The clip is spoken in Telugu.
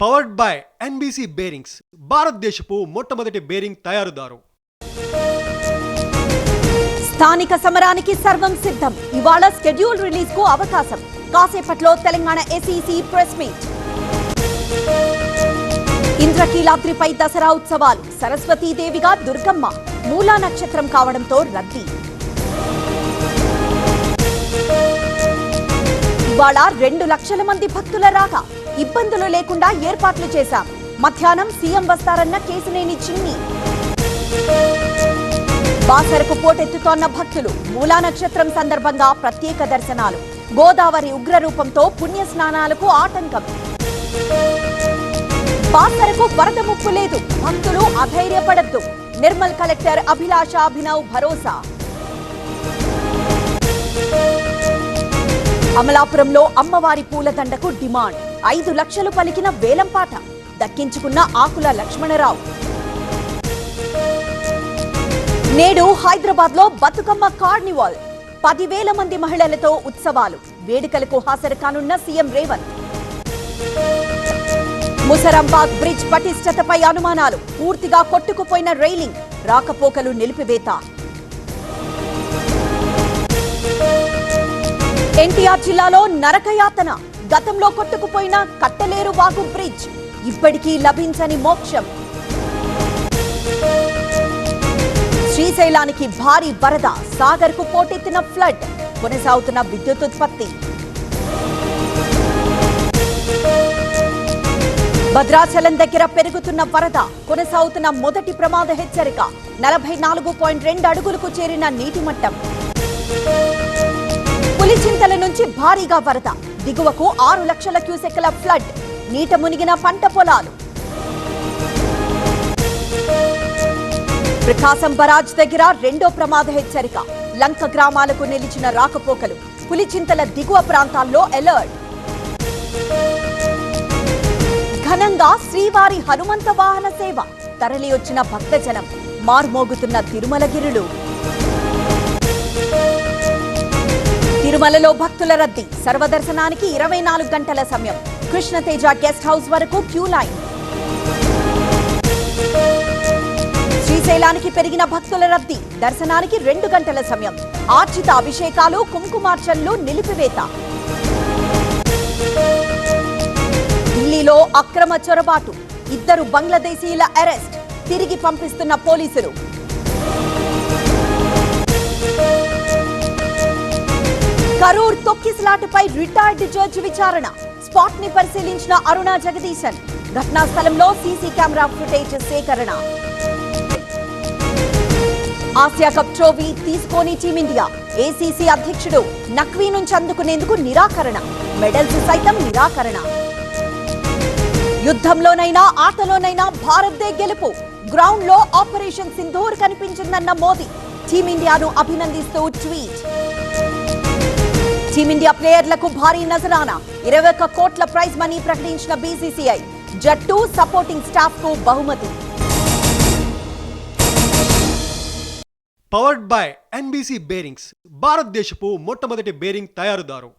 పవర్డ్ బై ఎన్బీసీ బేరింగ్స్, భారతదేశపు మొట్టమొదటి బేరింగ్ తయారుదారు. స్థానిక సమరానికి సర్వం సిద్ధం. ఇవాళ షెడ్యూల్ రిలీజ్ కు అవకాశం. కాసేపట్లో తెలంగాణ ఎస్ఈసీ ప్రెస్ మీట్. ఇంద్రకీలాద్రిపై దసరా ఉత్సవాలు. సరస్వతీదేవిగా దుర్గమ్మ. మూలా నక్షత్రం కావడంతో రద్దీ. ఇవాళ 2 లక్షల మంది భక్తుల రాక. ఇబ్బందులు లేకుండా ఏర్పాట్లు చేశాం. మధ్యాహ్నం సీఎం వస్తారన్న కేసినేని చిన్ని. బాసరకు పోటెత్తుతోన్న భక్తులు. మూలా నక్షత్రం సందర్భంగా ప్రత్యేక దర్శనాలు. గోదావరి ఉగ్రరూపంతో పుణ్య స్నానాలకు ఆటంకం. బాసరకు వరద ముప్పు లేదు. భక్తులు అధైర్యపడద్దు. నిర్మల్ కలెక్టర్ అభిలాష అభినవ్ భరోసా. అమలాపురంలో అమ్మవారి పూలదండకు డిమాండ్. 5 లక్షలు పలికిన వేలంపాట. దక్కించుకున్న ఆకుల లక్ష్మణరావు. నేడు హైదరాబాద్ లో బతుకమ్మ కార్నివాల్. 10,000 మంది మహిళలతో ఉత్సవాలు. వేడుకలకు హాజరు కానున్న సీఎం రేవంత్. ముసరాంబాగ్ బ్రిడ్జ్ పటిష్టతపై అనుమానాలు. పూర్తిగా కొట్టుకుపోయిన రైలింగ్. రాకపోకలు నిలిపివేత. ఎన్టీఆర్ జిల్లాలో నరకయాతన. గతంలో కొట్టుకుపోయిన కట్టలేరు వాగు బ్రిడ్జ్. ఇప్పటికీ లభించని మోక్షం. శ్రీశైలానికి భారీ వరద. సాగర్ కు పోటెత్తిన ఫ్లడ్. కొనసాగుతున్న విద్యుత్ ఉత్పత్తి. భద్రాచలం దగ్గర పెరుగుతున్న వరద. కొనసాగుతున్న మొదటి ప్రమాద హెచ్చరిక. 44.2 అడుగులకు చేరిన నీటి మట్టం. పులిచింతల నుంచి భారీగా వరద. దిగువకు 6 లక్షల క్యూసెక్ల ఫ్లడ్. నీట మునిగిన పంట పొలాలు. ప్రకాశం బరాజ్ దగ్గర 2వ ప్రమాద హెచ్చరిక. లంక గ్రామాలకు నిలిచిన రాకపోకలు. పులిచింతల దిగువ ప్రాంతాల్లో అలర్ట్. ఘనంగా శ్రీవారి హనుమంత వాహన సేవ. తరలి వచ్చిన భక్తజనం. మార్మోగుతున్న తిరుమలగిరులు. తిరుమలలో భక్తుల రద్దీ. సర్వదర్శనానికి 24 గంటల సమయం. కృష్ణతేజ గెస్ట్ హౌస్ వరకు క్యూ లైన్. శ్రీశైలానికి పెరిగిన భక్తుల రద్దీ. దర్శనానికి 2 గంటల సమయం. ఆర్జిత అభిషేకాలు, కుంకుమార్చనలు నిలిపివేత. ఢిల్లీలో అక్రమ చొరబాటు. 2 బంగ్లాదేశీయుల అరెస్ట్. తిరిగి పంపిస్తున్న పోలీసులు. కరూర్ తొక్కిసలాటపై రిటైర్డ్ జడ్జి విచారణ. స్పాట్ ని పరిశీలించిన అరుణ జగదీశన్. ఘటనా స్థలంలో సీసీ కెమెరా ఫుటేజ్ సేకరణ. ఆసియా కప్ ట్రోఫీ తీసుకోని టీమిండియా. ఏసీసీ అధ్యక్షుడు నక్వీ నుంచి అందుకునేందుకు నిరాకరణ. మెడల్స్ సైతం నిరాకరణ. యుద్ధంలోనైనా ఆటలోనైనా భారత్దే గెలుపు. గ్రౌండ్ లో ఆపరేషన్ సింధూర్ కనిపించిందన్న మోదీ. టీమిండియాను అభినందిస్తూ ట్వీట్. టీమిండియా ప్లేయర్లకు భారీ నజరానా. 21 కోట్ల ప్రైజ్ మనీ ప్రకటించిన బీసీసీఐ. జట్టు, సపోర్టింగ్ స్టాఫ్ కు బహుమతి. పవర్డ్ బై ఎన్బీసీ బేరింగ్స్, భారతదేశపు మొట్టమొదటి బేరింగ్ తయారుదారు.